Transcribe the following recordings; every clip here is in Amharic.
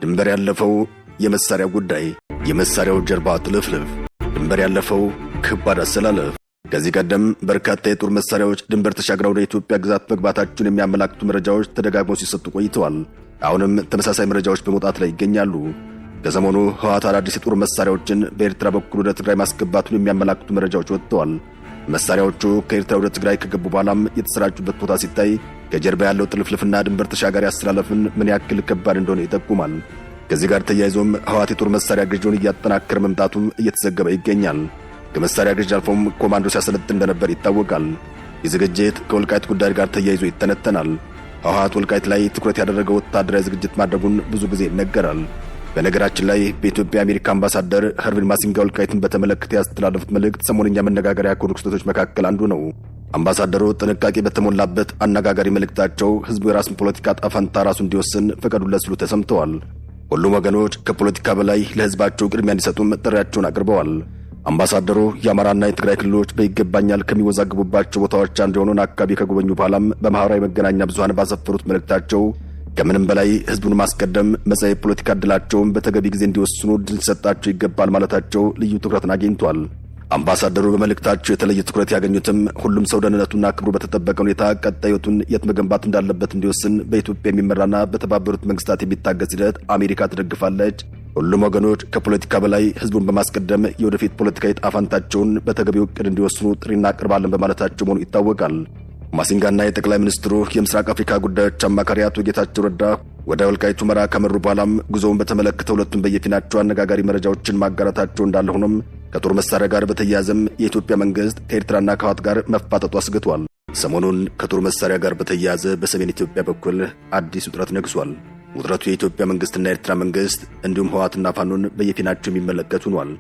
ድንበር ያለፈው የመሳሪያው ጉዳይ፣ የመሳሪያው ጀርባ ጥልፍልፍ፣ ድንበር ያለፈው ከባድ አሰላለፍ። ከዚህ ቀደም በርካታ የጦር መሳሪያዎች ድንበር ተሻግረው ወደ ኢትዮጵያ ግዛት መግባታቸውን የሚያመላክቱ መረጃዎች ተደጋግመው ሲሰጡ ቆይተዋል። አሁንም ተመሳሳይ መረጃዎች በመውጣት ላይ ይገኛሉ። ከሰሞኑ ህወሓት አዳዲስ የጦር መሳሪያዎችን በኤርትራ በኩል ወደ ትግራይ ማስገባቱን የሚያመላክቱ መረጃዎች ወጥተዋል። መሳሪያዎቹ ከኤርትራ ወደ ትግራይ ከገቡ በኋላም የተሰራጩበት ቦታ ሲታይ ከጀርባ ያለው ጥልፍልፍና ድንበር ተሻጋሪ አስተላለፍን ምን ያክል ከባድ እንደሆነ ይጠቁማል። ከዚህ ጋር ተያይዞም ህወሓት የጦር መሳሪያ ግዢውን እያጠናከረ መምጣቱም እየተዘገበ ይገኛል። ከመሳሪያ ግዢ አልፎም ኮማንዶ ሲያሰለጥን እንደነበር ይታወቃል። የዝግጅት ከወልቃይት ጉዳይ ጋር ተያይዞ ይተነተናል። ህወሓት ወልቃይት ላይ ትኩረት ያደረገው ወታደራዊ ዝግጅት ማድረጉን ብዙ ጊዜ ይነገራል። በነገራችን ላይ በኢትዮጵያ የአሜሪካ አምባሳደር ኸርቪን ማሲንጋ ወልቃይትን በተመለከተ ያስተላለፉት መልእክት ሰሞነኛ መነጋገሪያ ከሆኑ ክስተቶች መካከል አንዱ ነው። አምባሳደሩ ጥንቃቄ በተሞላበት አነጋጋሪ መልእክታቸው ህዝቡ የራሱን ፖለቲካ ዕጣ ፈንታ ራሱ እንዲወስን ፈቀዱለት ሲሉ ተሰምተዋል። ሁሉም ወገኖች ከፖለቲካ በላይ ለህዝባቸው ቅድሚያ እንዲሰጡም ጥሪያቸውን አቅርበዋል። አምባሳደሩ የአማራና የትግራይ ክልሎች በይገባኛል ከሚወዛግቡባቸው ቦታዎች አንዱ የሆነውን አካባቢ ከጎበኙ በኋላም በማህበራዊ መገናኛ ብዙሃን ባሰፈሩት መልእክታቸው ከምንም በላይ ህዝቡን ማስቀደም መጻኢ ፖለቲካ ዕድላቸውን በተገቢ ጊዜ እንዲወስኑ ድል ሊሰጣቸው ይገባል ማለታቸው ልዩ ትኩረትን አግኝቷል። አምባሳደሩ በመልእክታቸው የተለየ ትኩረት ያገኙትም ሁሉም ሰው ደህንነቱና ክብሩ በተጠበቀ ሁኔታ ቀጣዩን የት መገንባት እንዳለበት እንዲወስን በኢትዮጵያ የሚመራና በተባበሩት መንግስታት የሚታገዝ ሂደት አሜሪካ ትደግፋለች። ሁሉም ወገኖች ከፖለቲካ በላይ ህዝቡን በማስቀደም የወደፊት ፖለቲካዊ ዕጣ ፈንታቸውን በተገቢው ዕቅድ እንዲወስኑ ጥሪ እናቀርባለን በማለታቸው መሆኑ ይታወቃል። ማሲንጋና የጠቅላይ ሚኒስትሩ የምስራቅ አፍሪካ ጉዳዮች አማካሪ አቶ ጌታቸው ረዳ ወደ ወልቃይት ሁመራ ከመሩ በኋላም ጉዞውን በተመለከተ ሁለቱም በየፊናቸው አነጋጋሪ መረጃዎችን ማጋራታቸው እንዳለ ሆኖም ከጦር መሳሪያ ጋር በተያያዘም የኢትዮጵያ መንግስት ከኤርትራና ከህወሓት ጋር መፋጠጡ አስግቷል። ሰሞኑን ከጦር መሳሪያ ጋር በተያያዘ በሰሜን ኢትዮጵያ በኩል አዲስ ውጥረት ነግሷል። ውጥረቱ የኢትዮጵያ መንግስትና የኤርትራ መንግስት እንዲሁም ህወሓትና ፋኖን በየፊናቸው የሚመለከት ሆኗል።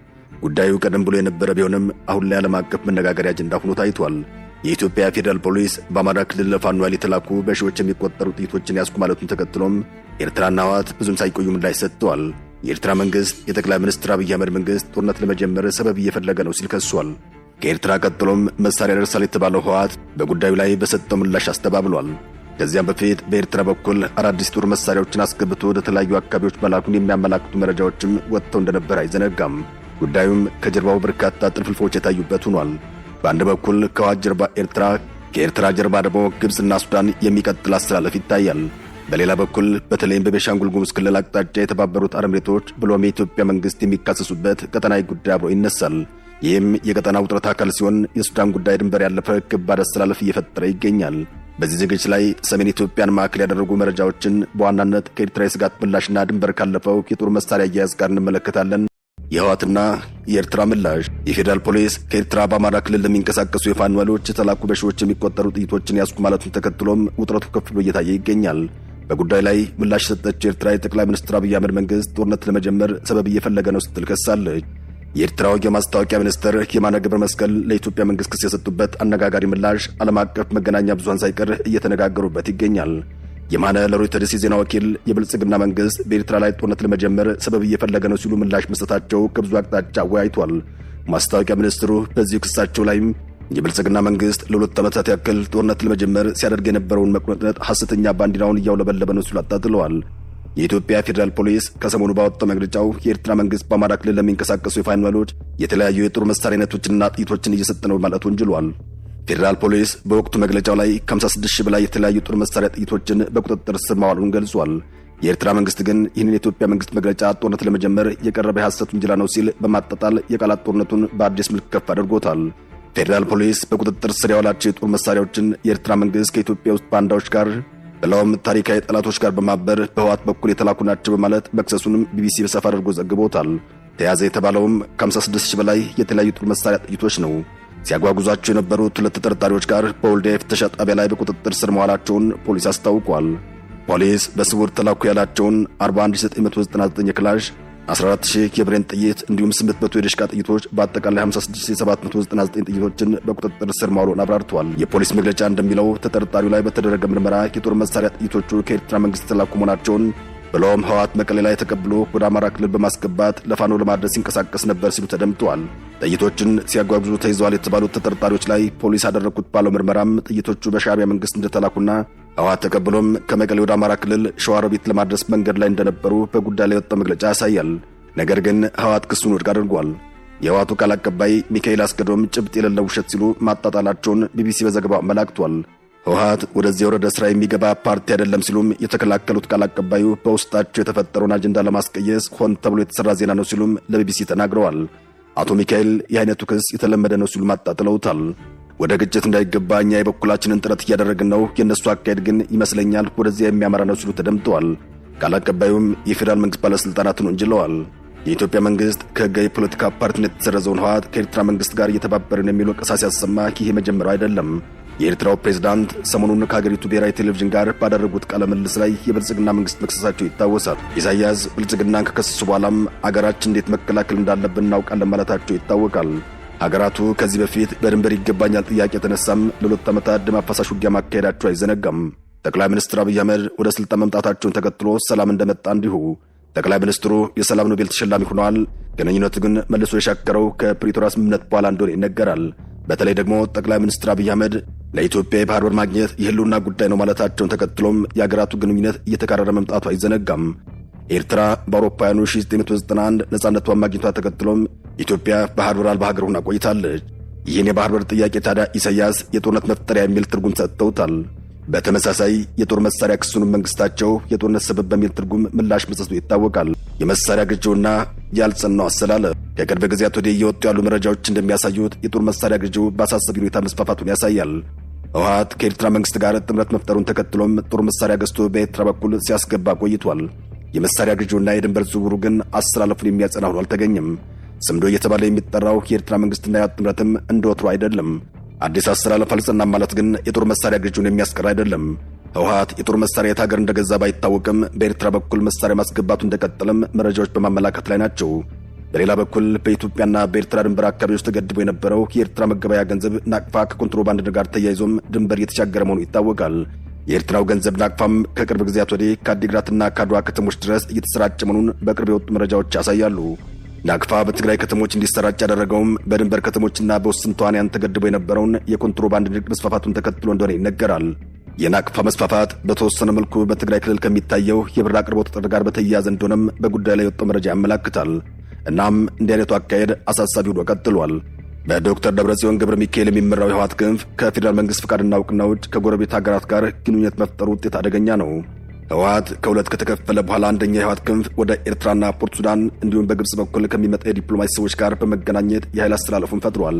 ጉዳዩ ቀደም ብሎ የነበረ ቢሆንም አሁን ላይ ዓለም አቀፍ መነጋገሪያ አጀንዳ ሆኖ ታይቷል። የኢትዮጵያ ፌዴራል ፖሊስ በአማራ ክልል ለፋኖ ኃይል የተላኩ በሺዎች የሚቆጠሩ ጥይቶችን ያስኩ ማለቱን ተከትሎም ኤርትራና ህወሓት ብዙም ሳይቆዩ ምላሽ ሰጥተዋል። የኤርትራ መንግስት የጠቅላይ ሚኒስትር አብይ አህመድ መንግስት ጦርነት ለመጀመር ሰበብ እየፈለገ ነው ሲል ከሷል። ከኤርትራ ቀጥሎም መሳሪያ ደርሳል የተባለው ህወሓት በጉዳዩ ላይ በሰጠው ምላሽ አስተባብሏል። ከዚያም በፊት በኤርትራ በኩል አዳዲስ ጦር መሳሪያዎችን አስገብቶ ወደ ተለያዩ አካባቢዎች መላኩን የሚያመላክቱ መረጃዎችም ወጥተው እንደነበር አይዘነጋም። ጉዳዩም ከጀርባው በርካታ ጥልፍልፎች የታዩበት ሆኗል። በአንድ በኩል ከህወሓት ጀርባ ኤርትራ፣ ከኤርትራ ጀርባ ደግሞ ግብፅና ሱዳን የሚቀጥል አስተላለፍ ይታያል። በሌላ በኩል በተለይም በቤኒሻንጉል ጉሙዝ ክልል አቅጣጫ የተባበሩት አረብ ኤሚሬቶች ብሎም የኢትዮጵያ መንግስት የሚካሰሱበት ቀጠናዊ ጉዳይ አብሮ ይነሳል። ይህም የቀጠና ውጥረት አካል ሲሆን የሱዳን ጉዳይ ድንበር ያለፈ ከባድ አስተላለፍ እየፈጠረ ይገኛል። በዚህ ዝግጅት ላይ ሰሜን ኢትዮጵያን ማዕከል ያደረጉ መረጃዎችን በዋናነት ከኤርትራ የስጋት ምላሽና ድንበር ካለፈው የጦር መሳሪያ አያያዝ ጋር እንመለከታለን። የህወሓትና የኤርትራ ምላሽ። የፌዴራል ፖሊስ ከኤርትራ በአማራ ክልል ለሚንቀሳቀሱ የፋኖ ኃይሎች የተላኩ በሺዎች የሚቆጠሩ ጥይቶችን ያስኩ ማለቱን ተከትሎም ውጥረቱ ከፍ ብሎ እየታየ ይገኛል። በጉዳይ ላይ ምላሽ የሰጠችው ኤርትራ የጠቅላይ ሚኒስትር አብይ አህመድ መንግስት ጦርነት ለመጀመር ሰበብ እየፈለገ ነው ስትል ከሳለች። የኤርትራው የማስታወቂያ ሚኒስትር የማነ ገብረ መስቀል ለኢትዮጵያ መንግስት ክስ የሰጡበት አነጋጋሪ ምላሽ ዓለም አቀፍ መገናኛ ብዙሃን ሳይቀር እየተነጋገሩበት ይገኛል። የማነ ለሮይተርስ የዜና ወኪል የብልጽግና መንግስት በኤርትራ ላይ ጦርነት ለመጀመር ሰበብ እየፈለገ ነው ሲሉ ምላሽ መስጠታቸው ከብዙ አቅጣጫ አወያይቷል። ማስታወቂያ ሚኒስትሩ በዚሁ ክሳቸው ላይም የብልጽግና መንግስት ለ2 ዓመታት ያክል ጦርነት ለመጀመር ሲያደርግ የነበረውን መቁነጥነጥ ሐሰተኛ ባንዲራውን እያውለበለበ ነው ሲሉ አጣጥለዋል። የኢትዮጵያ ፌዴራል ፖሊስ ከሰሞኑ ባወጣው መግለጫው የኤርትራ መንግስት በአማራ ክልል ለሚንቀሳቀሱ የፋኖ ኃይሎች የተለያዩ የጦር መሳሪያ አይነቶችንና ጥይቶችን እየሰጠ ነው ማለት ወንጅሏል። ፌዴራል ፖሊስ በወቅቱ መግለጫው ላይ ከ56 ሺህ በላይ የተለያዩ ጦር መሳሪያ ጥይቶችን በቁጥጥር ስር ማዋሉን ገልጿል። የኤርትራ መንግስት ግን ይህንን የኢትዮጵያ መንግስት መግለጫ ጦርነት ለመጀመር የቀረበ የሐሰት ውንጀላ ነው ሲል በማጣጣል የቃላት ጦርነቱን በአዲስ መልክ ከፍ አድርጎታል። ፌዴራል ፖሊስ በቁጥጥር ስር ያዋላቸው የጦር መሳሪያዎችን የኤርትራ መንግስት ከኢትዮጵያ ውስጥ ባንዳዎች ጋር ብለውም ታሪካዊ ጠላቶች ጋር በማበር በህወሓት በኩል የተላኩ ናቸው በማለት መክሰሱንም ቢቢሲ በሰፋ አድርጎ ዘግቦታል። ተያዘ የተባለውም ከ56 ሺህ በላይ የተለያዩ ጦር መሳሪያ ጥይቶች ነው። ሲያጓጉዛቸው የነበሩት 2 ተጠርጣሪዎች ጋር በወልዲያ የፍተሻ ጣቢያ ላይ በቁጥጥር ስር መዋላቸውን ፖሊስ አስታውቋል። ፖሊስ በስውር ተላኩ ያላቸውን 41999 የክላሽ 14000 የብሬን ጥይት እንዲሁም 800 የደሽቃ ጥይቶች በአጠቃላይ 56799 ጥይቶችን በቁጥጥር ስር ማዋሉን አብራርቷል። የፖሊስ መግለጫ እንደሚለው ተጠርጣሪው ላይ በተደረገ ምርመራ የጦር መሳሪያ ጥይቶቹ ከኤርትራ መንግስት የተላኩ መሆናቸውን ብሎም ህወሓት መቀሌ ላይ ተቀብሎ ወደ አማራ ክልል በማስገባት ለፋኖ ለማድረስ ሲንቀሳቀስ ነበር ሲሉ ተደምጠዋል። ጥይቶችን ሲያጓጉዙ ተይዘዋል የተባሉት ተጠርጣሪዎች ላይ ፖሊስ አደረኩት ባለው ምርመራም ጥይቶቹ በሻዕቢያ መንግስት እንደተላኩና ህወሓት ተቀብሎም ከመቀሌ ወደ አማራ ክልል ሸዋሮቢት ለማድረስ መንገድ ላይ እንደነበሩ በጉዳይ ላይ የወጣው መግለጫ ያሳያል። ነገር ግን ህወሓት ክሱን ውድቅ አድርጓል። የህወሓቱ ቃል አቀባይ ሚካኤል አስገዶም ጭብጥ የሌለው ውሸት ሲሉ ማጣጣላቸውን ቢቢሲ በዘገባው አመላክቷል። ህወሓት ወደዚህ ወረደ ስራ የሚገባ ፓርቲ አይደለም ሲሉም የተከላከሉት ቃል አቀባዩ በውስጣቸው የተፈጠረውን አጀንዳ ለማስቀየስ ሆን ተብሎ የተሰራ ዜና ነው ሲሉም ለቢቢሲ ተናግረዋል። አቶ ሚካኤል የአይነቱ ክስ የተለመደ ነው ሲሉ ማጣጥለውታል። ወደ ግጭት እንዳይገባ እኛ የበኩላችንን ጥረት እያደረግን ነው፣ የእነሱ አካሄድ ግን ይመስለኛል ወደዚያ የሚያመራ ነው ሲሉ ተደምጠዋል። ቃል አቀባዩም የፌዴራል መንግስት ባለስልጣናትን ወንጅለዋል። የኢትዮጵያ መንግስት ከህጋዊ የፖለቲካ ፓርቲነት የተሰረዘውን ህወሓት ከኤርትራ መንግስት ጋር እየተባበርን የሚል ወቀሳ ሲያሰማ ይህ የመጀመሪያው አይደለም። የኤርትራው ፕሬዝዳንት ሰሞኑን ከሀገሪቱ ብሔራዊ ቴሌቪዥን ጋር ባደረጉት ቃለ ምልልስ ላይ የብልጽግና መንግስት መክሰሳቸው ይታወሳል። ኢሳያስ ብልጽግናን ከከሰሱ በኋላም አገራችን እንዴት መከላከል እንዳለብን እናውቃለን ማለታቸው ይታወቃል። ሀገራቱ ከዚህ በፊት በድንበር ይገባኛል ጥያቄ የተነሳም ለ2 ዓመታት ደም አፋሳሽ ውጊያ ማካሄዳቸው አይዘነጋም። ጠቅላይ ሚኒስትር አብይ አህመድ ወደ ስልጣን መምጣታቸውን ተከትሎ ሰላም እንደመጣ እንዲሁ ጠቅላይ ሚኒስትሩ የሰላም ኖቤል ተሸላሚ ሆነዋል። ግንኙነቱ ግን መልሶ የሻከረው ከፕሪቶሪያ ስምምነት በኋላ እንደሆነ ይነገራል። በተለይ ደግሞ ጠቅላይ ሚኒስትር አብይ አህመድ ለኢትዮጵያ የባህር በር ማግኘት የህልውና ጉዳይ ነው ማለታቸውን ተከትሎም የአገራቱ ግንኙነት እየተካረረ መምጣቱ አይዘነጋም። ኤርትራ በአውሮፓውያኑ 1991 ነጻነቷን ማግኘቷ ተከትሎም ኢትዮጵያ ባህር በር አልባ ሀገር ሆና ቆይታለች። ይህን የባህር በር ጥያቄ ታዲያ ኢሳያስ የጦርነት መፍጠሪያ የሚል ትርጉም ሰጥተውታል። በተመሳሳይ የጦር መሳሪያ ክሱንም መንግስታቸው የጦርነት ሰበብ በሚል ትርጉም ምላሽ መስጠቱ ይታወቃል። የመሳሪያ ግዢውና ያልጸናው አሰላለፍ ከቅርብ ጊዜያት ወዲህ እየወጡ ያሉ መረጃዎች እንደሚያሳዩት የጦር መሳሪያ ግዢው በአሳሳቢ ሁኔታ መስፋፋቱን ያሳያል። ህወሓት ከኤርትራ መንግስት ጋር ጥምረት መፍጠሩን ተከትሎም ጦር መሳሪያ ገዝቶ በኤርትራ በኩል ሲያስገባ ቆይቷል። የመሳሪያ ግዢውና የድንበር ዝውውሩ ግን አሰላለፉን የሚያጸና ሆኖ አልተገኘም። ስምዶ እየተባለ የሚጠራው የኤርትራ መንግስትና የህወሓት ጥምረትም እንደወትሮ አይደለም። አዲስ አሰላለፍ አልጸናም ማለት ግን የጦር መሳሪያ ግዢውን የሚያስቀር አይደለም። ህወሓት የጦር መሳሪያ የት ሀገር እንደገዛ ባይታወቅም በኤርትራ በኩል መሳሪያ ማስገባቱ እንደቀጠለም መረጃዎች በማመላከት ላይ ናቸው። በሌላ በኩል በኢትዮጵያና በኤርትራ ድንበር አካባቢዎች ተገድቦ የነበረው የኤርትራ መገበያ ገንዘብ ናቅፋ ከኮንትሮባንድ ጋር ተያይዞም ድንበር እየተሻገረ መሆኑ ይታወቃል። የኤርትራው ገንዘብ ናቅፋም ከቅርብ ጊዜያት ወዲህ ከአዲግራትና ከአድዋ ከተሞች ድረስ እየተሰራጨ መሆኑን በቅርብ የወጡ መረጃዎች ያሳያሉ። ናቅፋ በትግራይ ከተሞች እንዲሰራጭ ያደረገውም በድንበር ከተሞችና በውስን ተዋንያን ተገድቦ የነበረውን የኮንትሮባንድ ንግድ መስፋፋቱን ተከትሎ እንደሆነ ይነገራል። የናቅፋ መስፋፋት በተወሰነ መልኩ በትግራይ ክልል ከሚታየው የብር አቅርቦት እጥረት ጋር በተያያዘ እንደሆነም በጉዳዩ ላይ የወጣው መረጃ ያመላክታል። እናም እንዲህ አይነቱ አካሄድ አሳሳቢ ሆኖ ቀጥሏል። በዶክተር ደብረጽዮን ገብረ ሚካኤል የሚመራው የህወሓት ክንፍ ከፌዴራል መንግስት ፍቃድና እውቅና ውጭ ከጎረቤት ሀገራት ጋር ግንኙነት መፍጠሩ ውጤት አደገኛ ነው። ህወሓት ከሁለት ከተከፈለ በኋላ አንደኛ የህወሓት ክንፍ ወደ ኤርትራና ፖርት ሱዳን እንዲሁም በግብጽ በኩል ከሚመጣ የዲፕሎማሲ ሰዎች ጋር በመገናኘት የኃይል አስተላለፉን ፈጥሯል።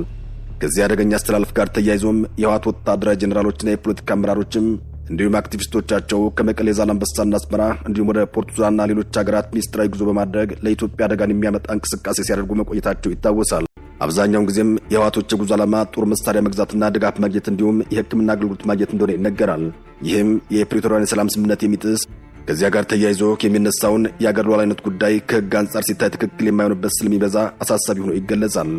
ከዚህ አደገኛ አስተላለፍ ጋር ተያይዞም የህወሓት ወታደራዊ ጄኔራሎችና የፖለቲካ አመራሮችም እንዲሁም አክቲቪስቶቻቸው ከመቀሌ ዛላንበሳና አስመራ እንዲሁም ወደ ፖርት ሱዳንና ሌሎች ሀገራት ሚኒስትራዊ ጉዞ በማድረግ ለኢትዮጵያ አደጋን የሚያመጣ እንቅስቃሴ ሲያደርጉ መቆየታቸው ይታወሳል። አብዛኛውን ጊዜም የህወሓቶች የጉዞ ዓላማ ጦር መሳሪያ መግዛትና ድጋፍ ማግኘት እንዲሁም የህክምና አገልግሎት ማግኘት እንደሆነ ይነገራል። ይህም የፕሪቶሪያን የሰላም ስምምነት የሚጥስ ከዚያ ጋር ተያይዞ የሚነሳውን የአገር ሉዓላዊነት ጉዳይ ከህግ አንጻር ሲታይ ትክክል የማይሆንበት ስለሚበዛ አሳሳቢ ሆኖ ይገለጻል።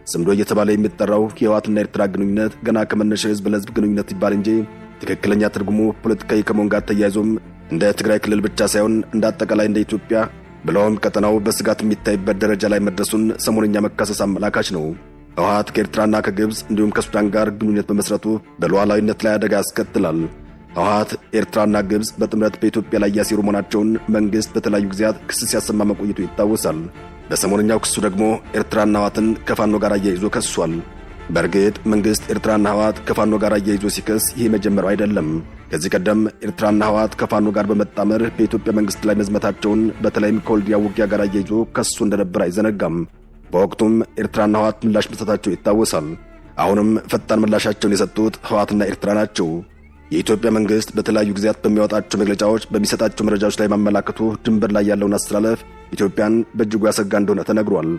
ስምዶ እየተባለ የሚጠራው የህወሓትና ኤርትራ ግንኙነት ገና ከመነሻው ህዝብ ለህዝብ ግንኙነት ይባል እንጂ ትክክለኛ ትርጉሙ ፖለቲካዊ ከመሆን ጋር ተያይዞም እንደ ትግራይ ክልል ብቻ ሳይሆን እንደ አጠቃላይ እንደ ኢትዮጵያ ብለውም ቀጠናው በስጋት የሚታይበት ደረጃ ላይ መድረሱን ሰሞነኛ መካሰስ አመላካች ነው። ህወሓት ከኤርትራና ከግብጽ እንዲሁም ከሱዳን ጋር ግንኙነት በመስረቱ በሉዓላዊነት ላይ አደጋ ያስከትላል። ህወሓት ኤርትራና ግብጽ በጥምረት በኢትዮጵያ ላይ ያሴሩ መሆናቸውን መንግስት በተለያዩ ጊዜያት ክስ ሲያሰማ መቆየቱ ይታወሳል። በሰሞነኛው ክሱ ደግሞ ኤርትራና ህወሓትን ከፋኖ ጋር አያይዞ ከሷል። በእርግጥ መንግስት ኤርትራና ህወሓት ከፋኖ ጋር አያይዞ ሲከስ ይህ መጀመሪያው አይደለም። ከዚህ ቀደም ኤርትራና ህወሓት ከፋኖ ጋር በመጣመር በኢትዮጵያ መንግስት ላይ መዝመታቸውን በተለይም ከወልዲያ ውጊያ ጋር አያይዞ ከሱ እንደነበር አይዘነጋም። በወቅቱም ኤርትራና ህወሓት ምላሽ መስጠታቸው ይታወሳል። አሁንም ፈጣን ምላሻቸውን የሰጡት ህወሓትና ኤርትራ ናቸው። የኢትዮጵያ መንግስት በተለያዩ ጊዜያት በሚያወጣቸው መግለጫዎች በሚሰጣቸው መረጃዎች ላይ ማመላከቱ ድንበር ላይ ያለውን አስተላለፍ ኢትዮጵያን በእጅጉ ያሰጋ እንደሆነ ተነግሯል።